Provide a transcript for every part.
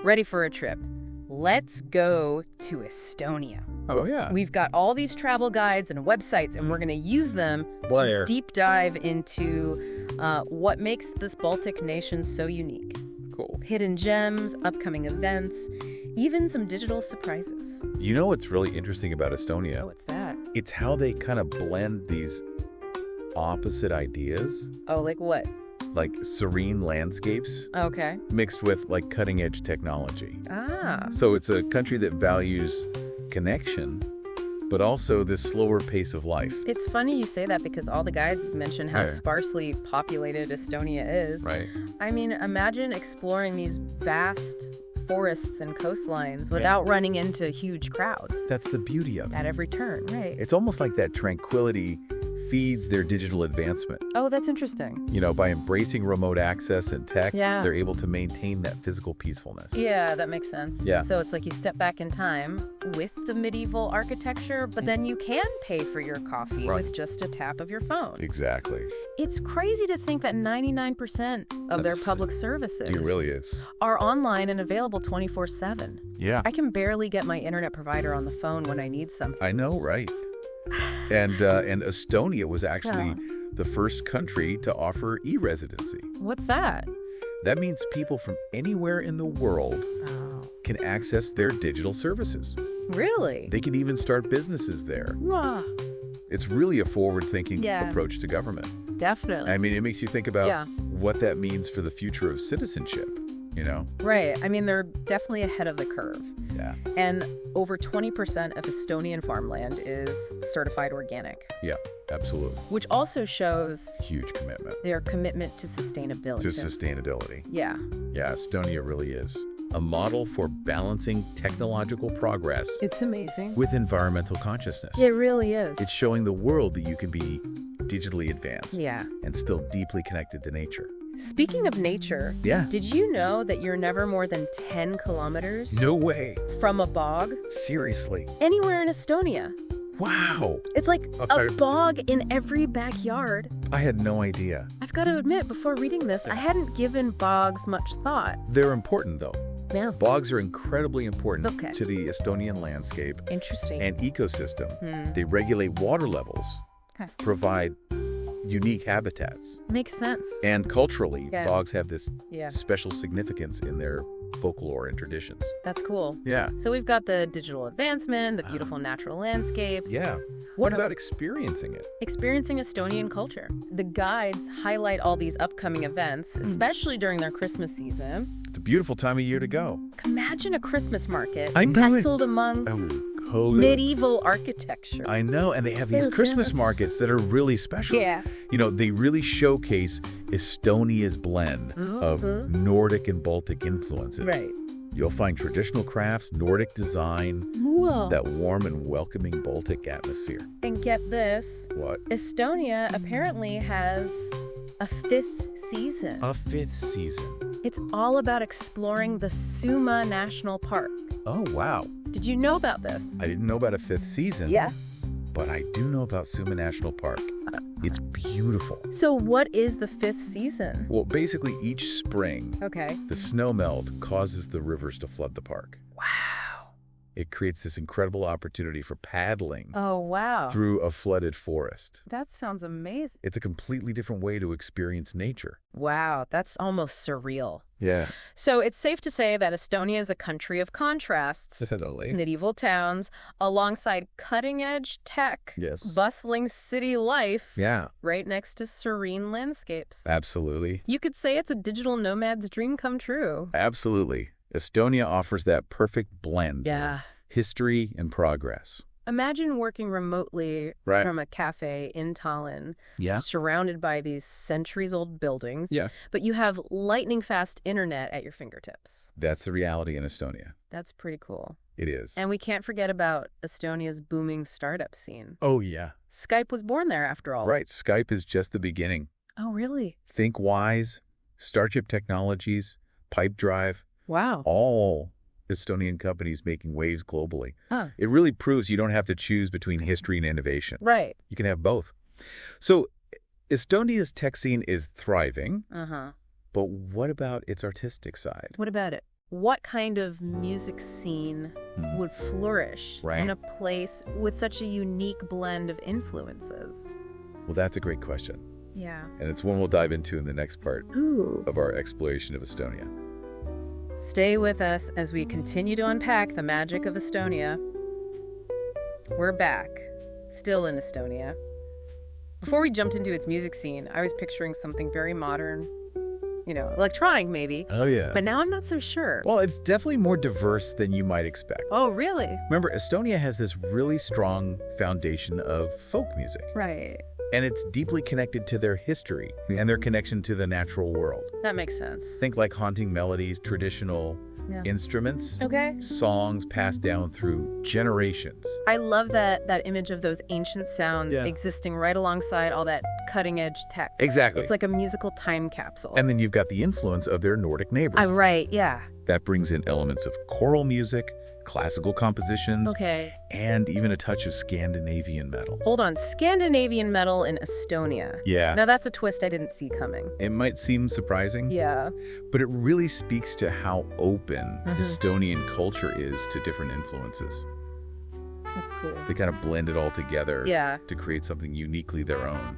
ready for a trip. Let's go to Estonia. Oh, yeah. We've got all these travel guides and websites, and we're going to use them Blair. to deep dive into what makes this Baltic nation so unique. Cool. Hidden gems, upcoming events, even some digital surprises. You know what's really interesting about Estonia? Oh, what's that? It's how they kind of blend these opposite ideas, Oh, like what? like serene landscapes Okay. mixed with like cutting-edge technology. Ah. So it's a country that values connection, but also this slower pace of life. It's funny you say that because all the guides mention how Right. sparsely populated Estonia is. Right. I mean, imagine exploring these vast forests and coastlines without running into huge crowds That's the beauty of it. at every turn, right? It's almost like that tranquility feeds their digital advancement. Oh, that's interesting. You know, by embracing remote access and tech, Yeah. they're able to maintain that physical peacefulness. Yeah, that makes sense. Yeah. So it's like you step back in time with the medieval architecture, but then you can pay for your coffee Right. with just a tap of your phone. Exactly. It's crazy to think that 99% of their That's- public services It really is. are online and available 24/7. Yeah. I can barely get my internet provider on the phone when I need something. I know, right? And Estonia was actually the first country to offer e-Residency. What's that? That means people from anywhere in the world Oh, can access their digital services. really? They can even start businesses there. Wow. It's really a forward-thinking Yeah. approach to government. Definitely. I mean, it makes you think about Yeah. what that means for the future of citizenship, you know? Right. I mean, they're definitely ahead of the curve. Yeah. And over 20% of Estonian farmland is certified organic, Yeah, absolutely. which also shows Huge commitment their commitment to sustainability. to sustainability. Yeah. Yeah, Estonia really is a model for balancing technological progress It's amazing. with environmental consciousness. It really is. It's showing the world that you can be digitally advanced Yeah. and still deeply connected to nature. Speaking of nature, Yeah. did you know that you're never more than 10 kilometers No way. from a bog Seriously. anywhere in Estonia? Wow. It's like Okay. a bog in every backyard. I had no idea. I've got to admit, before reading this, I hadn't given bogs much thought. They're important, though. Yeah. Bogs are incredibly important Okay. to the Estonian landscape Interesting. and ecosystem. Hmm. They regulate water levels, Okay. provide unique habitats. Makes sense. And culturally, Yeah. bogs have this Yeah, special significance in their folklore and traditions. that's cool. Yeah. So we've got the digital advancement, the beautiful natural landscapes. Yeah. What about experiencing it? Experiencing Estonian culture. The guides highlight all these upcoming events, especially during their Christmas season. It's a beautiful time of year to go. Imagine a Christmas market I know it. nestled among Oh, medieval architecture. I know, and they have these They're Christmas just- markets that are really special. Yeah. You know, they really showcase Estonia's blend of Nordic and Baltic influences. Right. You'll find traditional crafts, Nordic design, Whoa. that warm and welcoming Baltic atmosphere. And get this, What? Estonia apparently has a 5th season. A 5th season. It's all about exploring the Suma National Park. Oh, wow. Did you know about this? I didn't know about a 5th season. Yeah. But I do know about Suma National Park. It's beautiful. So what is the 5th season? Well, basically each spring, Okay. the snow melt causes the rivers to flood the park. Wow. It creates this incredible opportunity for paddling Oh, wow. through a flooded forest. That sounds amazing. It's a completely different way to experience nature. Wow, that's almost surreal. Yeah. So it's safe to say that Estonia is a country of contrasts. Totally. Medieval towns alongside cutting-edge tech, Yes. bustling city life, Yeah, right next to serene landscapes. absolutely. You could say it's a digital nomad's dream come true. Absolutely. Estonia offers that perfect blend Yeah. of history and progress. Imagine working remotely Right. from a cafe in Tallinn, Yeah. surrounded by these centuries-old buildings, Yeah. but you have lightning-fast internet at your fingertips. That's the reality in Estonia. That's pretty cool. It is. And we can't forget about Estonia's booming startup scene. Oh, yeah. Skype was born there, after all. Right. Skype is just the beginning. Oh, really? ThinkWise, Starship Technologies, Pipedrive, Wow. all Estonian companies making waves globally. Huh. It really proves you don't have to choose between history and innovation. Right. You can have both. So Estonia's tech scene is thriving, Uh-huh. but what about its artistic side? What about it? what kind of music scene would flourish in a place with such a unique blend of influences? Well, that's a great question. Yeah. And it's one we'll dive into in the next part of our exploration of Estonia. Stay with us as we continue to unpack the magic of Estonia. We're back, still in Estonia. Before we jumped into its music scene, I was picturing something very modern, electronic maybe. Oh, yeah. But now I'm not so sure. Well, it's definitely more diverse than you might expect. Oh, really? Remember, Estonia has this really strong foundation of folk music. Right. And it's deeply connected to their history and their connection to the natural world. That makes sense. Think like haunting melodies, traditional instruments, songs passed down through generations. I love that image of those ancient sounds existing right alongside all that cutting-edge tech. Exactly. It's like a musical time capsule. And then you've got the influence of their Nordic neighbors. Right, yeah. That brings in elements of choral music, classical compositions, and even a touch of Scandinavian metal. Hold on, Scandinavian metal in Estonia. Yeah. Now that's a twist I didn't see coming. It might seem surprising. Yeah. But it really speaks to how open Estonian culture is to different influences. That's cool. They kind of blend it all together to create something uniquely their own.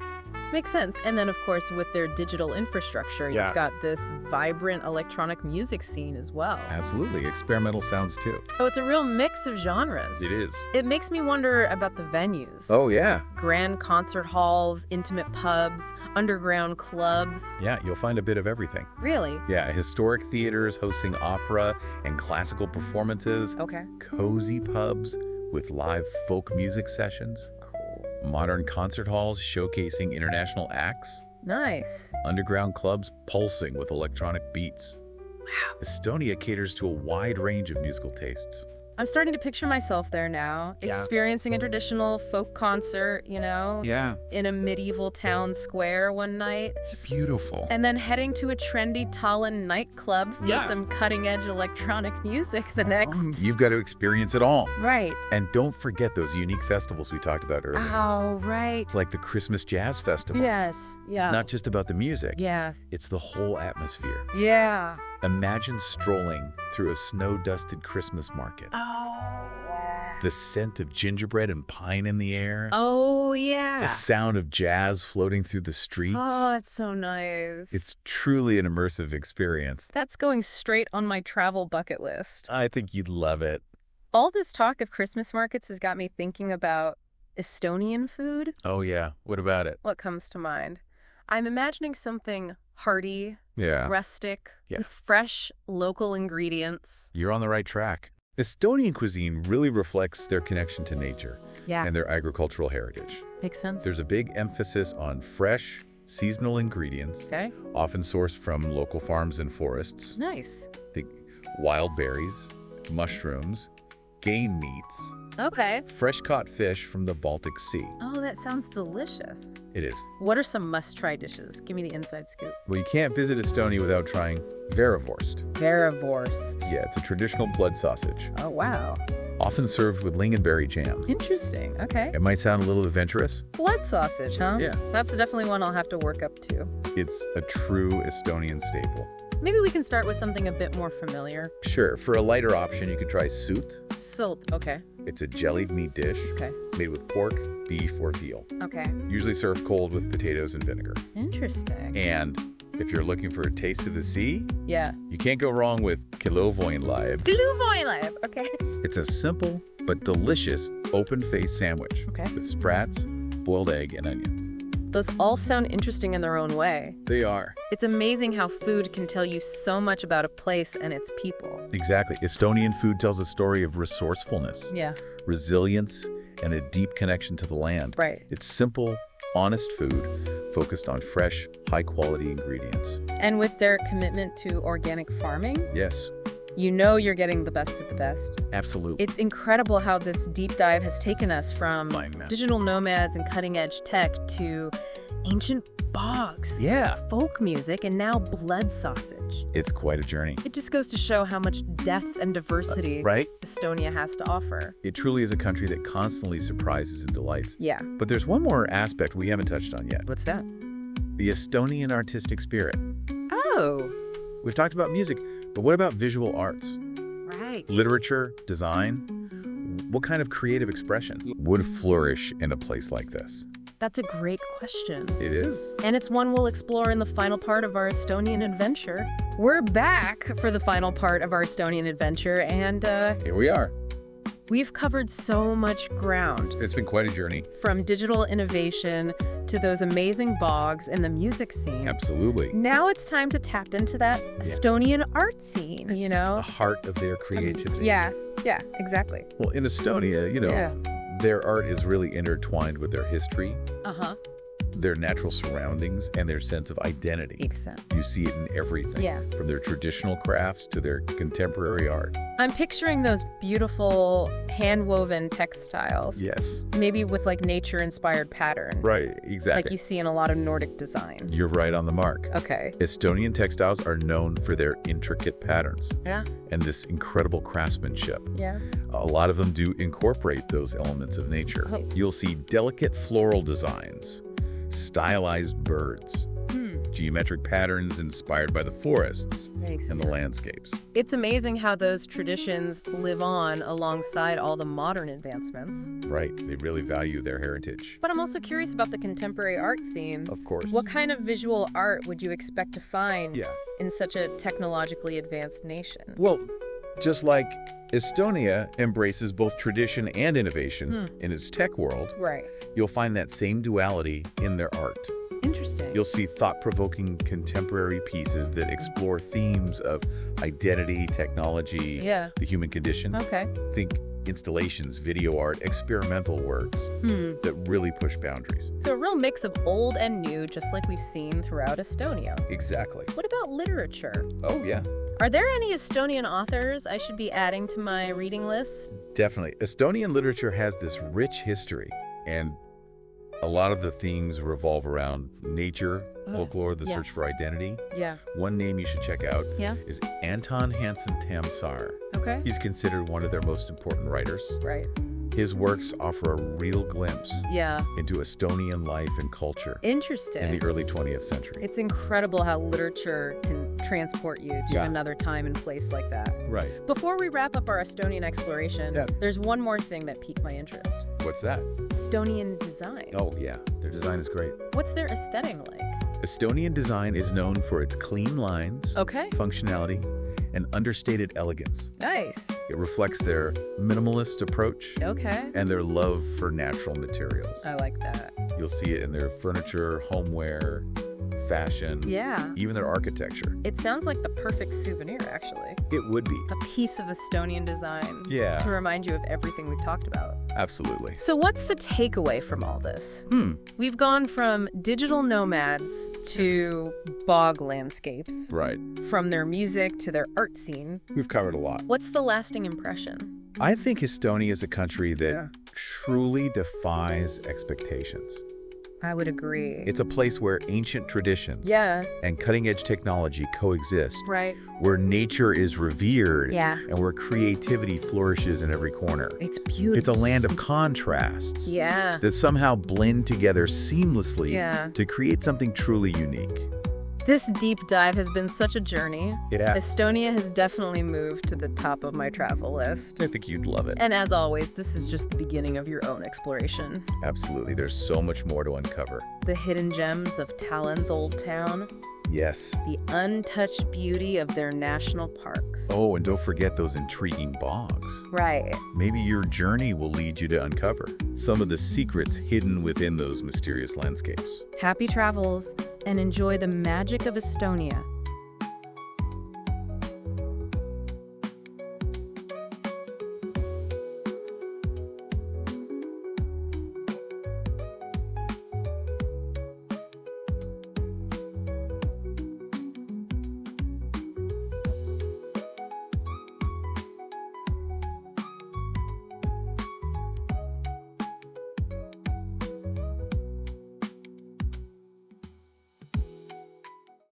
Makes sense. And then, of course, with their digital infrastructure, you've got this vibrant electronic music scene as well. Absolutely. Experimental sounds, too. Oh, it's a real mix of genres. It is. It makes me wonder about the venues. Oh, yeah. Grand concert halls, intimate pubs, underground clubs. Yeah, you'll find a bit of everything. Really? Yeah, historic theaters hosting opera and classical performances. Okay. Cozy pubs with live folk music sessions. Modern concert halls showcasing international acts. Nice. Underground clubs pulsing with electronic beats. Wow. Estonia caters to a wide range of musical tastes. I'm starting to picture myself there now, experiencing a traditional folk concert, in a medieval town square one night. It's beautiful. And then heading to a trendy Tallinn nightclub for some cutting-edge electronic music the next. You've got to experience it all. Right. And don't forget those unique festivals we talked about earlier. Oh, right. It's like the Christmas Jazz Festival. Yes. Yeah. It's not just about the music. Yeah. It's the whole atmosphere. Yeah. Imagine strolling through a snow-dusted Christmas market. Oh, yeah. The scent of gingerbread and pine in the air. Oh, yeah. The sound of jazz floating through the streets. Oh, that's so nice. It's truly an immersive experience. That's going straight on my travel bucket list. I think you'd love it. All this talk of Christmas markets has got me thinking about Estonian food. Oh, yeah. What about it? What comes to mind? I'm imagining something hearty, rustic, with fresh local ingredients. You're on the right track. Estonian cuisine really reflects their connection to nature and their agricultural heritage. Makes sense. There's a big emphasis on fresh, seasonal ingredients, often sourced from local farms and forests. Nice. Think wild berries, mushrooms, game meats, fresh-caught fish from the Baltic Sea. Oh, that sounds delicious. It is. What are some must-try dishes? Give me the inside scoop. Well, you can't visit Estonia without trying Verewurst. Verewurst. Yeah, it's a traditional blood sausage. Oh, wow. Often served with lingonberry jam. Interesting. Okay. It might sound a little adventurous. Blood sausage, huh? Yeah. That's definitely one I'll have to work up to. It's a true Estonian staple. Maybe we can start with something a bit more familiar. Sure. For a lighter option, you could try sult. Salt, okay. It's a jellied meat dish made with pork, beef, or veal. Okay. Usually served cold with potatoes and vinegar. Interesting. And if you're looking for a taste of the sea, you can't go wrong with Kilavoinlaib. Kilavoinlaib, okay. It's a simple but delicious open-faced sandwich with sprats, boiled egg, and onion. Those all sound interesting in their own way. They are. It's amazing how food can tell you so much about a place and its people. Exactly. Estonian food tells a story of resourcefulness, resilience, and a deep connection to the land. Right. It's simple, honest food focused on fresh, high-quality ingredients. And with their commitment to organic farming? Yes. You know you're getting the best of the best. Absolutely. It's incredible how this deep dive has taken us from digital nomads and cutting-edge tech to ancient bogs, folk music, and now blood sausage. It's quite a journey. It just goes to show how much depth and diversity Estonia has to offer. It truly is a country that constantly surprises and delights. Yeah. But there's one more aspect we haven't touched on yet. What's that? The Estonian artistic spirit. Oh. we've talked about music, but what about visual arts? Right. Literature, design? What kind of creative expression would flourish in a place like this? That's a great question. It is. And it's one we'll explore in the final part of our Estonian adventure. We're back for the final part of our Estonian adventure, and Here we are. we've covered so much ground. It's been quite a journey. From digital innovation to those amazing bogs and the music scene. Absolutely. Now it's time to tap into that Estonian art scene, It's you the know? heart of their creativity. Yeah, exactly. Well, in Estonia, their art is really intertwined with their history, Uh-huh. their natural surroundings, and their sense of identity. Makes sense. You see it in everything, Yeah. from their traditional crafts to their contemporary art. I'm picturing those beautiful hand-woven textiles. Yes. Maybe with like nature-inspired pattern. Right, exactly. Like you see in a lot of Nordic design. You're right on the mark. Okay. Estonian textiles are known for their intricate patterns Yeah. and this incredible craftsmanship. Yeah. A lot of them do incorporate those elements of nature. Oh. You'll see delicate floral designs, stylized birds, geometric patterns inspired by the forests Makes and the sense. landscapes. It's amazing how those traditions live on alongside all the modern advancements. Right, they really value their heritage. But I'm also curious about the contemporary art theme. Of course. What kind of visual art would you expect to find Yeah. in such a technologically advanced nation? Well, just like Estonia embraces both tradition and innovation in its tech world, Right. you'll find that same duality in their art. Interesting. You'll see thought-provoking contemporary pieces that explore themes of identity, technology, Yeah. the human condition. Okay. Think installations, video art, experimental works that really push boundaries. So a real mix of old and new, just like we've seen throughout Estonia. Exactly. What about literature? Oh, yeah, Are there any Estonian authors I should be adding to my reading list? definitely. Estonian literature has this rich history, and a lot of the themes revolve around nature, folklore, the yeah. search for identity. Yeah. One name you should check out Yeah. is Anton Hansen Tamsar. Okay. He's considered one of their most important writers. Right. His works offer a real glimpse Yeah. into Estonian life and culture Interesting. in the early 20th century. It's incredible how literature can transport you to Yeah. another time and place like that. Right. Before we wrap up our Estonian exploration, Yeah. there's one more thing that piqued my interest. What's that? Estonian design. Oh, yeah. Their design is great. What's their aesthetic like? Estonian design is known for its clean lines, Okay. functionality, and understated elegance. Nice. It reflects their minimalist approach Okay. and their love for natural materials. I like that. You'll see it in their furniture, homeware, fashion, Yeah. even their architecture. It sounds like the perfect souvenir, actually. It would be. A piece of Estonian design to Yeah, remind you of everything we've talked about. absolutely. So what's the takeaway from all this? We've gone from digital nomads to bog landscapes, Right. from their music to their art scene. We've covered a lot. What's the lasting impression? I think Estonia is a country that Yeah. truly defies expectations. I would agree. It's a place where ancient traditions Yeah, and cutting-edge technology coexist, right. where nature is revered, Yeah. and where creativity flourishes in every corner. It's beautiful. It's a land of contrasts Yeah. that somehow blend together seamlessly Yeah. to create something truly unique. This deep dive has been such a journey. It has. Estonia has definitely moved to the top of my travel list. I think you'd love it. And as always, this is just the beginning of your own exploration. Absolutely. There's so much more to uncover. The hidden gems of Tallinn's Old Town, Yes. the untouched beauty of their national parks. Oh, and don't forget those intriguing bogs. Right. Maybe your journey will lead you to uncover some of the secrets hidden within those mysterious landscapes. Happy travels and enjoy the magic of Estonia